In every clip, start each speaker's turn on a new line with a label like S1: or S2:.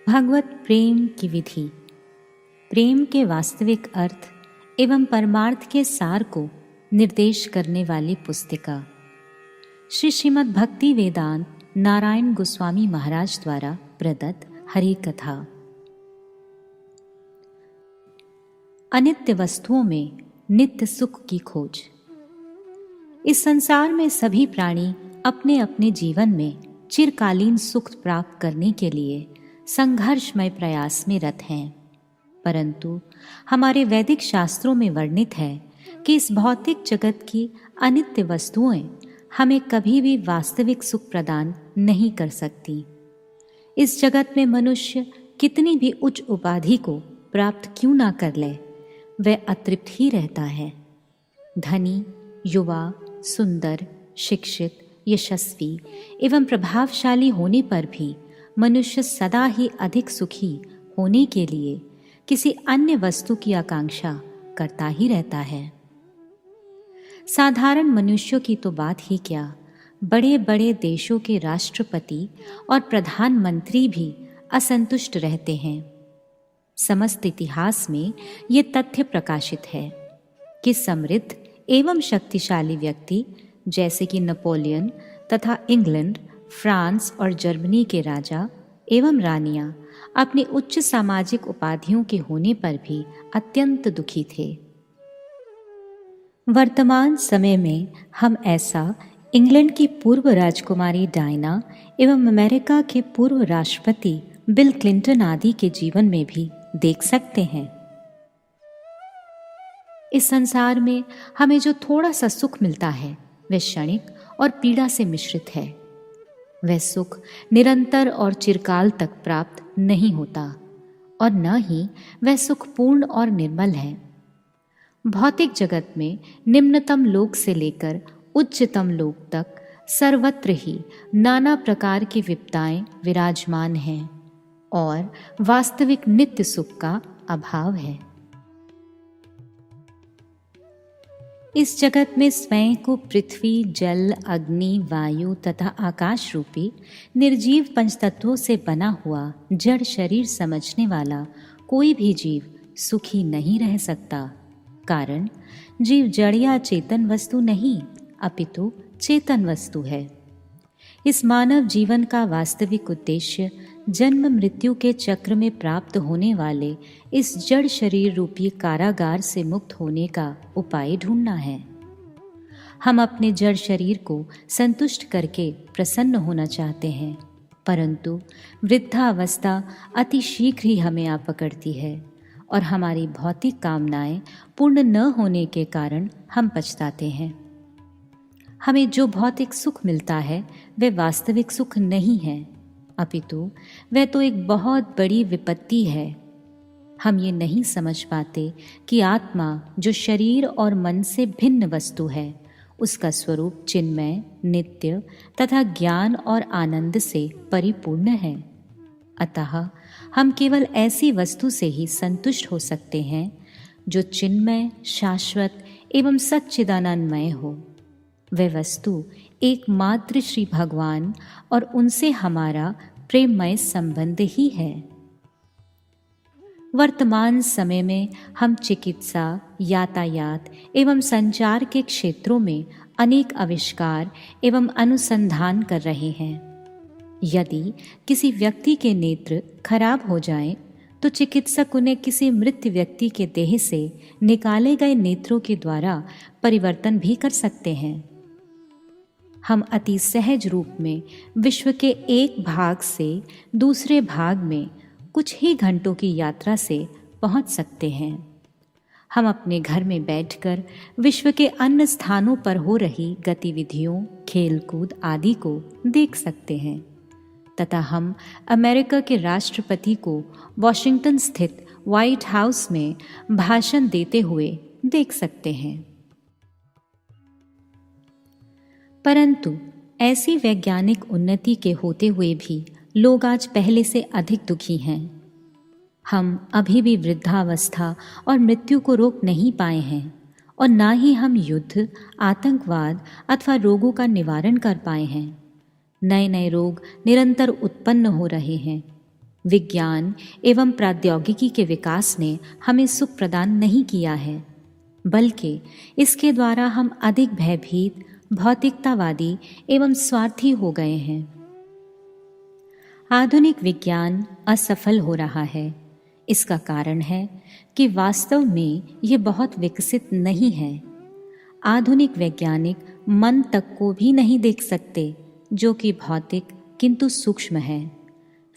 S1: भगवत प्रेम की विधि, प्रेम के वास्तविक अर्थ एवं परमार्थ के सार को निर्देश करने वाली पुस्तिका श्री श्रीमद् भक्ति वेदांत नारायण गोस्वामी महाराज द्वारा प्रदत्त हरि कथा। अनित्य वस्तुओं में नित्य सुख की खोज। इस संसार में सभी प्राणी अपने अपने जीवन में चिरकालीन सुख प्राप्त करने के लिए संघर्षमय प्रयास में रत हैं, परंतु हमारे वैदिक शास्त्रों में वर्णित है कि इस भौतिक जगत की अनित्य वस्तुएं हमें कभी भी वास्तविक सुख प्रदान नहीं कर सकती। इस जगत में मनुष्य कितनी भी उच्च उपाधि को प्राप्त क्यों ना कर ले, वह अतृप्त ही रहता है। धनी, युवा, सुंदर, शिक्षित, यशस्वी एवं प्रभावशाली होने पर भी मनुष्य सदा ही अधिक सुखी होने के लिए किसी अन्य वस्तु की आकांक्षा करता ही रहता है। साधारण मनुष्यों की तो बात ही क्या, बड़े बड़े देशों के राष्ट्रपति और प्रधानमंत्री भी असंतुष्ट रहते हैं। समस्त इतिहास में ये तथ्य प्रकाशित है कि समृद्ध एवं शक्तिशाली व्यक्ति जैसे कि नेपोलियन तथा इंग्लैंड, फ्रांस और जर्मनी के राजा एवं रानियां अपनी उच्च सामाजिक उपाधियों के होने पर भी अत्यंत दुखी थे। वर्तमान समय में हम ऐसा इंग्लैंड की पूर्व राजकुमारी डायना एवं अमेरिका के पूर्व राष्ट्रपति बिल क्लिंटन आदि के जीवन में भी देख सकते हैं। इस संसार में हमें जो थोड़ा सा सुख मिलता है वह क्षणिक और पीड़ा से मिश्रित है। वह सुख निरंतर और चिरकाल तक प्राप्त नहीं होता और न ही वह सुख पूर्ण और निर्मल है। भौतिक जगत में निम्नतम लोक से लेकर उच्चतम लोक तक सर्वत्र ही नाना प्रकार की विपदाएं विराजमान हैं और वास्तविक नित्य सुख का अभाव है। इस जगत में स्वयं को पृथ्वी, जल, अग्नि, वायु तथा आकाश रूपी निर्जीव पंचतत्वों से बना हुआ जड़ शरीर समझने वाला कोई भी जीव सुखी नहीं रह सकता। कारण जीव जड़ या चेतन वस्तु नहीं अपितु चेतन वस्तु है। इस मानव जीवन का वास्तविक उद्देश्य जन्म मृत्यु के चक्र में प्राप्त होने वाले इस जड़ शरीर रूपी कारागार से मुक्त होने का उपाय ढूंढना है। हम अपने जड़ शरीर को संतुष्ट करके प्रसन्न होना चाहते हैं, परंतु वृद्धावस्था अति शीघ्र ही हमें आ पकड़ती है और हमारी भौतिक कामनाएं पूर्ण न होने के कारण हम पछताते हैं। हमें जो भौतिक सुख मिलता है वह वास्तविक सुख नहीं है, अपितु वह तो एक बहुत बड़ी विपत्ति है। हम ये नहीं समझ पाते कि आत्मा जो शरीर और मन से भिन्न वस्तु है, उसका स्वरूप चिन्मय, नित्य तथा ज्ञान और आनंद से परिपूर्ण है। अतः हम केवल ऐसी वस्तु से ही संतुष्ट हो सकते हैं जो चिन्मय, शाश्वत एवं सच्चिदानंदमय हो। वह वस्तु एकमात्र श्री भगवान और उनसे हमारा प्रेममय संबंध ही है। वर्तमान समय में हम चिकित्सा, यातायात एवं संचार के क्षेत्रों में अनेक आविष्कार एवं अनुसंधान कर रहे हैं। यदि किसी व्यक्ति के नेत्र खराब हो जाएं, तो चिकित्सक उन्हें किसी मृत व्यक्ति के देह से निकाले गए नेत्रों के द्वारा परिवर्तन भी कर सकते हैं। हम अति सहज रूप में विश्व के एक भाग से दूसरे भाग में कुछ ही घंटों की यात्रा से पहुंच सकते हैं। हम अपने घर में बैठकर विश्व के अन्य स्थानों पर हो रही गतिविधियों, खेलकूद आदि को देख सकते हैं तथा हम अमेरिका के राष्ट्रपति को वॉशिंगटन स्थित व्हाइट हाउस में भाषण देते हुए देख सकते हैं। परंतु ऐसी वैज्ञानिक उन्नति के होते हुए भी लोग आज पहले से अधिक दुखी हैं। हम अभी भी वृद्धावस्था और मृत्यु को रोक नहीं पाए हैं और ना ही हम युद्ध, आतंकवाद अथवा रोगों का निवारण कर पाए हैं। नए नए रोग निरंतर उत्पन्न हो रहे हैं। विज्ञान एवं प्रौद्योगिकी के विकास ने हमें सुख प्रदान नहीं किया है, बल्कि इसके द्वारा हम अधिक भयभीत, भौतिकतावादी एवं स्वार्थी हो गए हैं। आधुनिक विज्ञान असफल हो रहा है। इसका कारण है कि वास्तव में ये बहुत विकसित नहीं है। आधुनिक वैज्ञानिक मन तक को भी नहीं देख सकते, जो कि भौतिक किंतु सूक्ष्म है।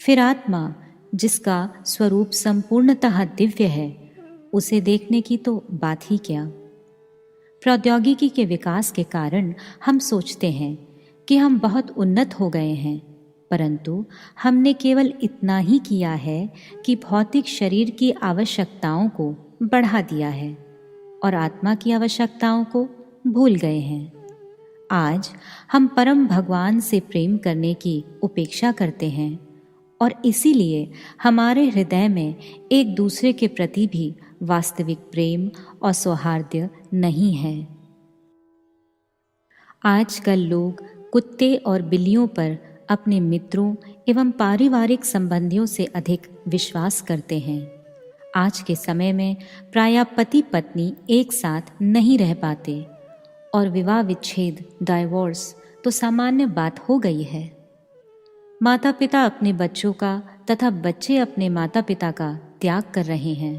S1: फिर आत्मा, जिसका स्वरूप संपूर्णतः दिव्य है, उसे देखने की तो बात ही क्या। प्रौद्योगिकी के विकास के कारण हम सोचते हैं कि हम बहुत उन्नत हो गए हैं, परंतु हमने केवल इतना ही किया है कि भौतिक शरीर की आवश्यकताओं को बढ़ा दिया है और आत्मा की आवश्यकताओं को भूल गए हैं। आज हम परम भगवान से प्रेम करने की उपेक्षा करते हैं और इसीलिए हमारे हृदय में एक दूसरे के प्रति भी वास्तविक प्रेम और सौहार्द नहीं है। आजकल लोग कुत्ते और बिल्लियों पर अपने मित्रों एवं पारिवारिक संबंधियों से अधिक विश्वास करते हैं। आज के समय में प्रायः पति पत्नी एक साथ नहीं रह पाते और विवाह विच्छेद, डाइवोर्स तो सामान्य बात हो गई है। माता पिता अपने बच्चों का तथा बच्चे अपने माता पिता का त्याग कर रहे हैं।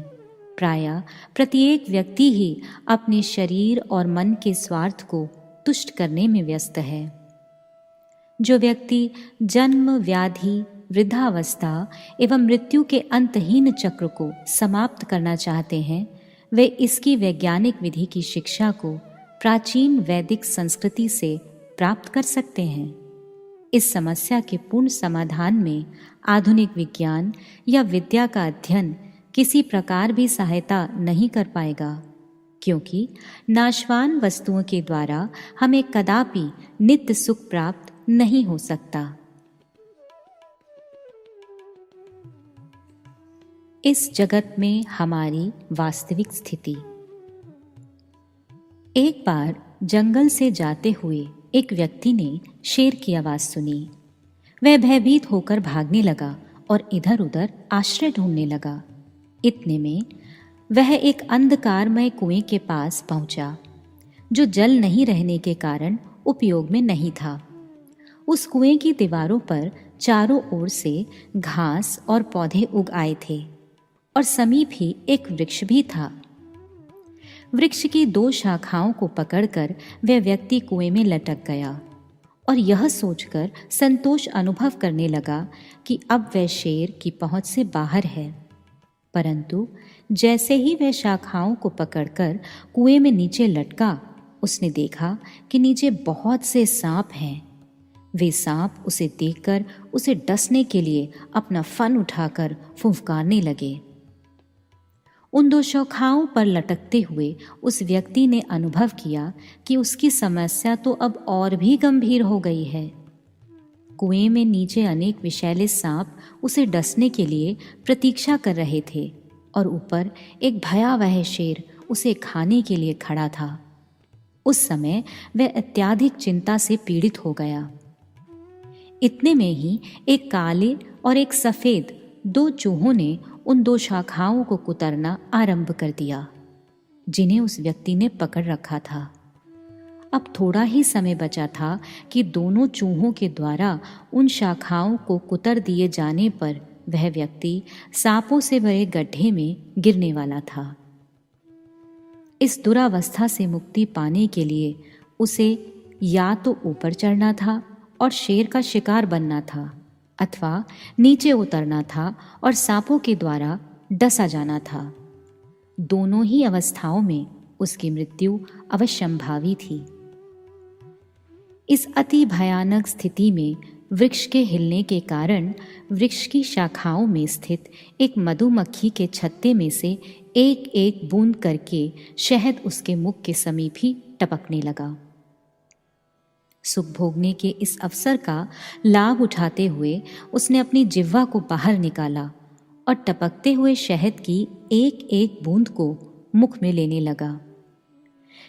S1: प्रायः प्रत्येक व्यक्ति ही अपने शरीर और मन के स्वार्थ को तुष्ट करने में व्यस्त है। जो व्यक्ति जन्म, व्याधि, वृद्धावस्था एवं मृत्यु के अंतहीन चक्र को समाप्त करना चाहते हैं, वे इसकी वैज्ञानिक विधि की शिक्षा को प्राचीन वैदिक संस्कृति से प्राप्त कर सकते हैं। इस समस्या के पूर्ण समाधान में आधुनिक विज्ञान या विद्या का अध्ययन किसी प्रकार भी सहायता नहीं कर पाएगा, क्योंकि नाशवान वस्तुओं के द्वारा हमें कदापि नित्य सुख प्राप्त नहीं हो सकता। इस जगत में हमारी वास्तविक स्थिति। एक बार जंगल से जाते हुए एक व्यक्ति ने शेर की आवाज सुनी। वह भयभीत होकर भागने लगा और इधर उधर आश्रय ढूंढने लगा। इतने में वह एक अंधकारमय कुएं के पास पहुंचा, जो जल नहीं रहने के कारण उपयोग में नहीं था। उस कुएं की दीवारों पर चारों ओर से घास और पौधे उग आए थे और समीप ही एक वृक्ष भी था। वृक्ष की 2 शाखाओं को पकड़कर वह व्यक्ति कुएं में लटक गया और यह सोचकर संतोष अनुभव करने लगा कि अब वह शेर की पहुंच से बाहर है। परंतु जैसे ही वह शाखाओं को पकड़कर कुएं में नीचे लटका, उसने देखा कि नीचे बहुत से सांप हैं। वे सांप उसे देखकर उसे डसने के लिए अपना फन उठाकर फुफकारने लगे। उन 2 शाखाओं पर लटकते हुए उस व्यक्ति ने अनुभव किया कि उसकी समस्या तो अब और भी गंभीर हो गई है। कुएं में नीचे अनेक विषैले सांप उसे डसने के लिए प्रतीक्षा कर रहे थे और ऊपर एक भयावह शेर उसे खाने के लिए खड़ा था। उस समय वह अत्यधिक चिंता से पीड़ित हो गया। इतने में ही एक काले और एक सफ़ेद 2 चूहों ने उन 2 शाखाओं को कुतरना आरंभ कर दिया, जिन्हें उस व्यक्ति ने पकड़ रखा था। अब थोड़ा ही समय बचा था कि दोनों चूहों के द्वारा उन शाखाओं को कुतर दिए जाने पर वह व्यक्ति सांपों से भरे गड्ढे में गिरने वाला था। इस दुरावस्था से मुक्ति पाने के लिए उसे या तो ऊपर चढ़ना था और शेर का शिकार बनना था, अथवा नीचे उतरना था और सांपों के द्वारा डसा जाना था। दोनों ही अवस्थाओं में उसकी मृत्यु अवश्यंभावी थी। इस अति भयानक स्थिति में वृक्ष के हिलने के कारण वृक्ष की शाखाओं में स्थित एक मधुमक्खी के छत्ते में से एक एक बूंद करके शहद उसके मुख के समीप ही टपकने लगा। सुख भोगने के इस अवसर का लाभ उठाते हुए उसने अपनी जिह्वा को बाहर निकाला और टपकते हुए शहद की एक एक बूंद को मुख में लेने लगा।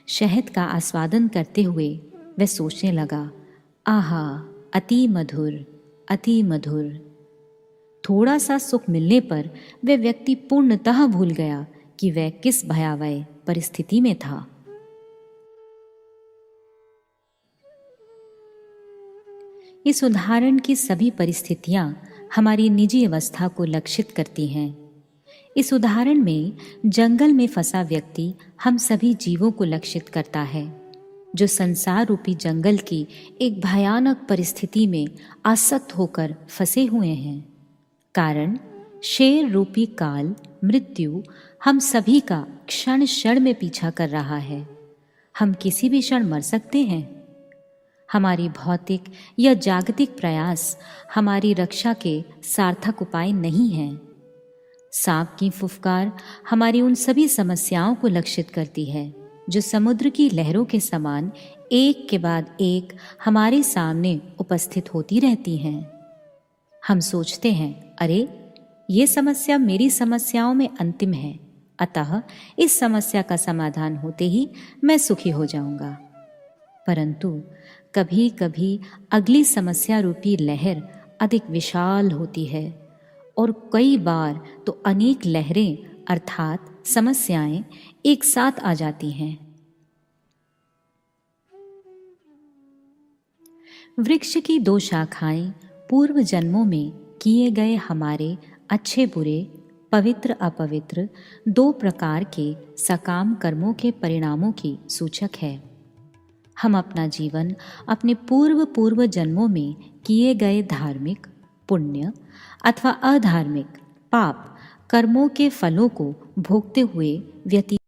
S1: शहद का आस्वादन करते हुए वह सोचने लगा, आहा, अति मधुर, अति मधुर। थोड़ा सा सुख मिलने पर वह व्यक्ति पूर्णतः भूल गया कि वह किस भयावह परिस्थिति में था। इस उदाहरण की सभी परिस्थितियां हमारी निजी अवस्था को लक्षित करती हैं। इस उदाहरण में जंगल में फंसा व्यक्ति हम सभी जीवों को लक्षित करता है, जो संसार रूपी जंगल की एक भयानक परिस्थिति में आसक्त होकर फंसे हुए हैं। कारण शेर रूपी काल, मृत्यु हम सभी का क्षण क्षण में पीछा कर रहा है। हम किसी भी क्षण मर सकते हैं। हमारी भौतिक या जागतिक प्रयास हमारी रक्षा के सार्थक उपाय नहीं हैं। सांप की फुफकार हमारी उन सभी समस्याओं को लक्षित करती है जो समुद्र की लहरों के समान एक के बाद एक हमारे सामने उपस्थित होती रहती हैं। हम सोचते हैं, अरे ये समस्या मेरी समस्याओं में अंतिम है, अतः इस समस्या का समाधान होते ही मैं सुखी हो जाऊंगा। परंतु कभी कभी अगली समस्या रूपी लहर अधिक विशाल होती है और कई बार तो अनेक लहरें अर्थात समस्याएं एक साथ आ जाती हैं। वृक्ष की दो शाखाएं पूर्व जन्मों में किए गए हमारे अच्छे बुरे, पवित्र अपवित्र दो प्रकार के सकाम कर्मों के परिणामों की सूचक है। हम अपना जीवन अपने पूर्व जन्मों में किए गए धार्मिक, पुण्य अथवा अधार्मिक, पाप कर्मों के फलों को भोगते हुए व्यतीत